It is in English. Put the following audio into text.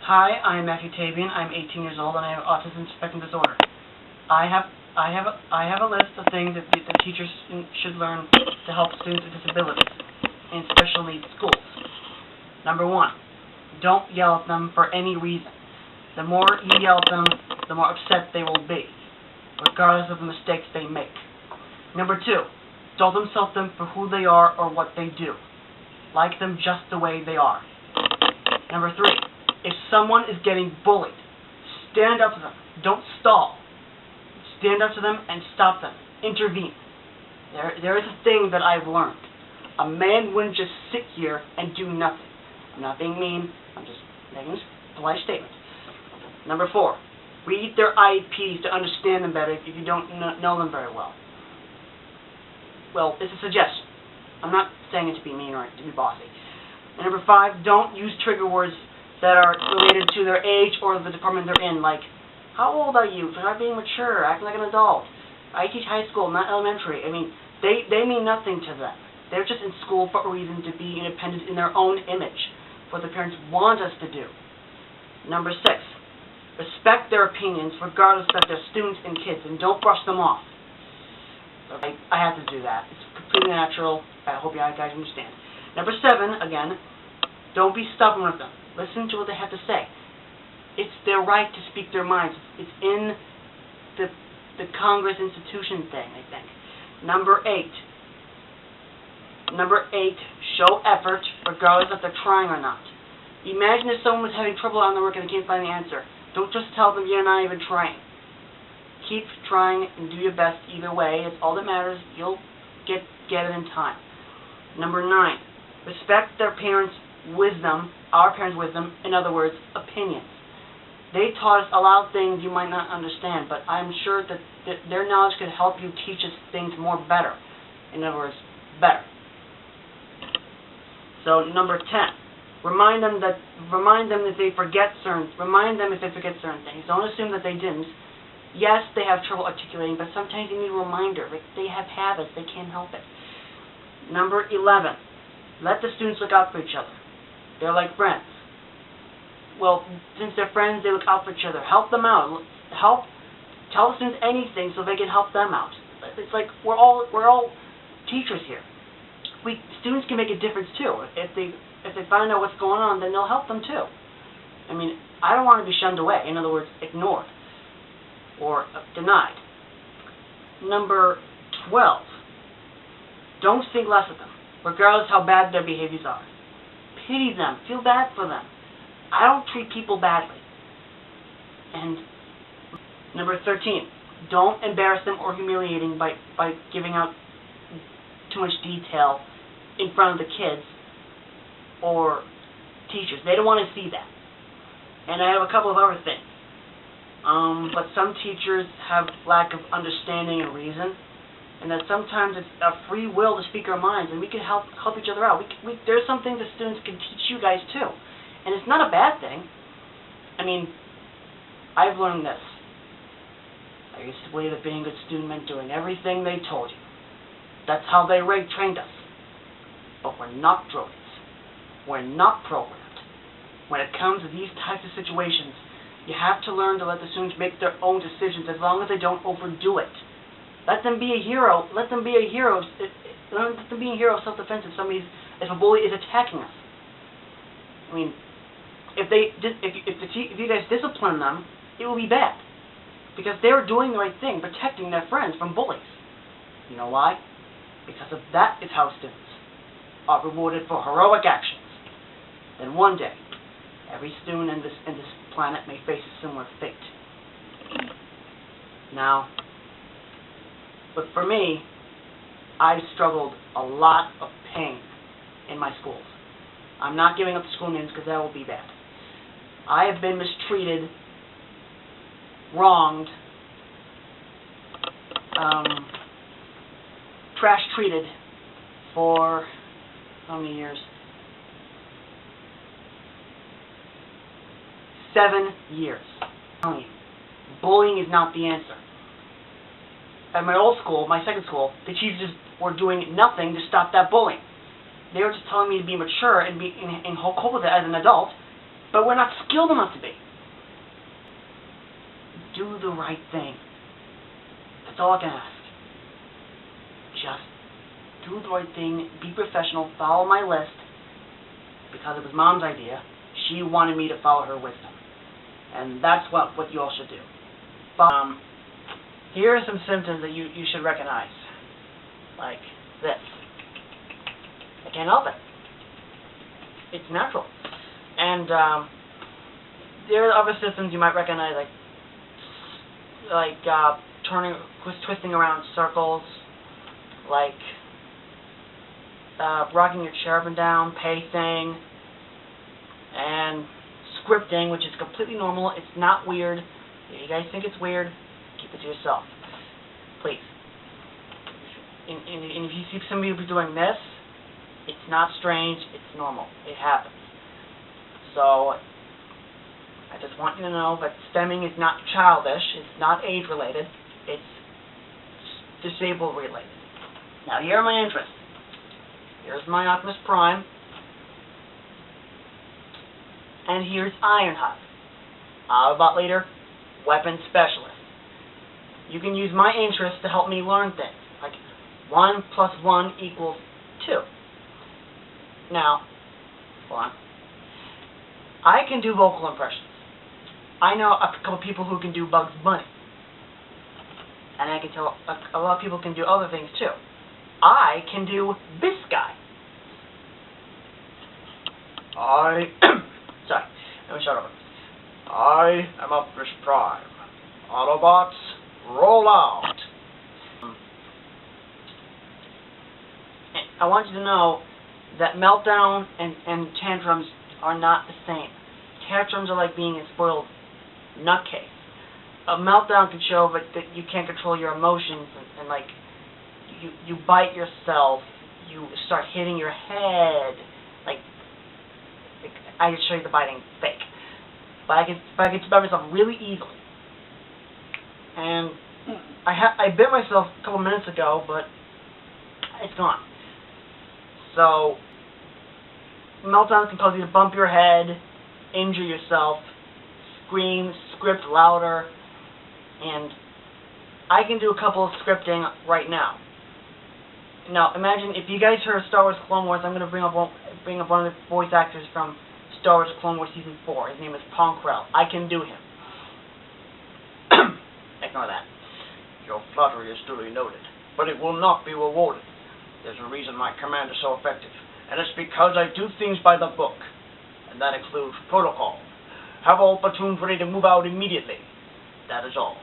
Hi, I'm Matthew Tabian. I'm 18 years old and I have autism spectrum disorder. I have a list of things that the teachers should learn to help students with disabilities in special needs schools. Number 1, don't yell at them for any reason. The more you yell at them, the more upset they will be, regardless of the mistakes they make. Number 2, don't insult them for who they are or what they do. Like them just the way they are. Number 3, if someone is getting bullied, stand up to them. Don't stall. Stand up to them and stop them. Intervene. There is a thing that I've learned. A man wouldn't just sit here and do nothing. I'm not being mean. I'm just making a polite statement. Number 4, read their IEPs to understand them better if you don't know them very well. Well, it's a suggestion. I'm not saying it to be mean or to be bossy. And number 5, don't use trigger words that are related to their age or the department they're in, like, how old are you? You're not being mature, acting like an adult. I teach high school, not elementary. I mean, they mean nothing to them. They're just in school for a reason to be independent in their own image, what the parents want us to do. Number 6, respect their opinions regardless that they're students and kids, and don't brush them off. Okay, I have to do that. It's completely natural. I hope you guys understand. Number 7, again, don't be stubborn with them. Listen to what they have to say. It's their right to speak their minds. It's in the Congress institution thing, I think. Number 8, show effort regardless if they're trying or not. Imagine if someone was having trouble on their work and they can't find the answer. Don't just tell them you're not even trying. Keep trying and do your best either way. It's all that matters. You'll get it in time. Number 9, respect their parents' wisdom, our parents' wisdom, in other words, opinions. They taught us a lot of things you might not understand, but I'm sure that their knowledge could help you teach us things more better. In other words, better. So number 10, remind them if they forget certain things. Don't assume that they didn't. Yes, they have trouble articulating, but sometimes you need a reminder. They have habits, they can't help it. Number 11, let the students look out for each other. They're like friends. Well, since they're friends, they look out for each other. Help them out. Tell the students anything so they can help them out. It's like we're all teachers here. Students can make a difference too. If they find out what's going on, then they'll help them too. I mean, I don't want to be shunned away. In other words, ignored or denied. Number 12, don't think less of them, regardless how bad their behaviors are. Pity them. Feel bad for them. I don't treat people badly. And number 13, don't embarrass them or humiliate them by giving out too much detail in front of the kids or teachers. They don't want to see that. And I have a couple of other things. But some teachers have lack of understanding and reason, and that sometimes it's a free will to speak our minds, and we can help each other out. There's some things that students can teach you guys too, and it's not a bad thing. I mean, I've learned this. I used to believe that being a good student meant doing everything they told you. That's how they trained us. But we're not droids. We're not programmed. When it comes to these types of situations, you have to learn to let the students make their own decisions as long as they don't overdo it. Let them be a hero. Let them be a hero. Let them be a hero of self-defense if a bully is attacking us. I mean, if you guys discipline them, it will be bad, because they're doing the right thing, protecting their friends from bullies. You know why? Because of that is how students are rewarded for heroic actions. Then one day, every student in this planet may face a similar fate. Now, but for me, I've struggled a lot of pain in my schools. I'm not giving up the school names because that will be bad. I have been mistreated, wronged, trash-treated for how many years? 7 years. I'm telling you, bullying is not the answer. At my old school, my second school, the teachers were doing nothing to stop that bullying. They were just telling me to be mature and cope with it as an adult, but we're not skilled enough to be. Do the right thing. That's all I can ask. Just do the right thing, be professional, follow my list, because it was Mom's idea. She wanted me to follow her wisdom. And that's what you all should do. Here are some symptoms that you should recognize. Like this. I can't help it. It's natural. And there are other symptoms you might recognize, like twisting around circles, like rocking your chair up and down, pacing, and scripting, which is completely normal. It's not weird. If you guys think it's weird, keep it to yourself, please. And if you see somebody doing this, it's not strange. It's normal. It happens. So I just want you to know that stemming is not childish. It's not age-related. It's disabled-related. Now, here are my interests. Here's my Optimus Prime. And here's Ironhide. Autobot Leader, Weapons Specialist. You can use my interests to help me learn things. Like 1 + 1 = 2. Now, hold on. I can do vocal impressions. I know a couple people who can do Bugs Bunny. And I can tell a lot of people can do other things too. I can do this guy. Sorry, let me start over. I am Optimus Prime. Autobots, roll out. I want you to know that meltdown and tantrums are not the same. Tantrums are like being a spoiled nutcase. A meltdown can show that you can't control your emotions and like you bite yourself, you start hitting your head. Like I can show you the biting fake, but I can bite myself really easily. And I bit myself a couple minutes ago, but it's gone. So meltdowns can cause you to bump your head, injure yourself, scream, script louder, and I can do a couple of scripting right now. Now, imagine if you guys heard Star Wars Clone Wars, I'm going to bring up one of the voice actors from Star Wars Clone Wars Season 4. His name is Ponkrell. I can do him. Ignore that. Your flattery is duly noted, but it will not be rewarded. There's a reason my command is so effective, and it's because I do things by the book, and that includes protocol. Have all platoons ready to move out immediately. That is all.